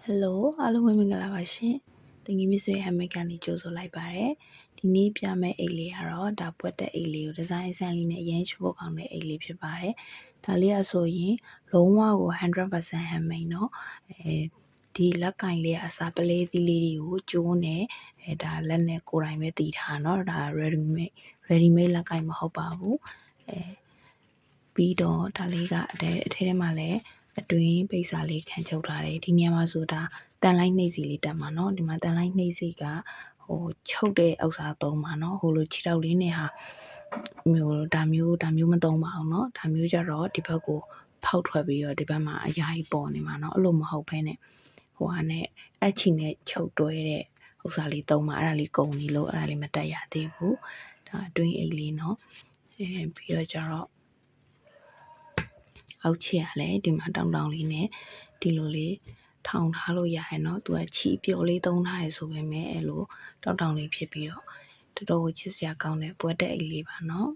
Hello အားလုံးပဲမင်္ဂလာပါရှင်။တင်ကြီးမဆွေဟမ်မိတ်ကနေကြိုဆိုလိုက်ပါတယ်။ဒီနေ့ပြမယ့်အိတ်လေးကတော့ဒါပွက်တဲ့အိတ်လေးကိုဒီဇိုင်းဆန်လေးနဲ့အရင်ချိုးဖို့ကောင်းတဲ့အိတ်လေးဖြစ်ပါတယ်။ဒါလေးအဆိုရင်လုံးဝကို 100% handmade เนาะဒီလက်ကင်လေးအစားပလေးသီးလေးတွေကိုကျိုးနဲ့ဒါလက်နဲ့ကိုယ်တိုင်ပဲတည်ထားเนาะဒါ ready made လက်ကင်မဟုတ်ပါဘူး။ပြီးတော့ဒါလေးကအထဲမှာလည်းအတွင်းပိတ်စာလေးခံချုပ်ထားတယ်ဒီနေရာမှာဆိုတာတန်လိုက်နှိပ်စီလေးတက်မှာเนาะဒီမှာတန်လိုက်နှိပ်စီကချုပ်တဲ့ဥစ္စာသုံးပါเนาะဟိုလိုခြေထောက်လေးနဲ့ဟာဒါမျိုးမသုံးပါအောင်เนาะဒါမျိုးကြတော့ဒီဘက်ကိုဖောက်ထွက်ပြီးတော့ဒီဘက်မှာအရာကြီးပေါ်နေမှာเนาะအဲ့လိုမဟုတ်ဘဲနဲ့ဟိုဟာနဲ့အချီနဲ့ချုပ်တွဲတဲ့ဥစ္စာလေးသုံးပါအဲ့ဒါလေးကုန်ပြီလို့အဲ့ဒါလေးမတက်ရသေးဘူးဒါအတွင်းအိတ်လေးเนาะပြီးတော့ကြတော့အောက်ချီကလည်းဒီမှာတောင်လေးနဲ့ဒီလိုလေးထောင်ထားလို့ရရဲ့เนาะသူကချီပျော်လေးသုံးထားရဆိုပေမဲ့အဲ့လိုတောင်လေးဖြစ်ပြီးတော့တော်တော်ကိုချစ်စရာကောင်းတဲ့ပွက်တဲ့အိတ်လေးပါเนาะ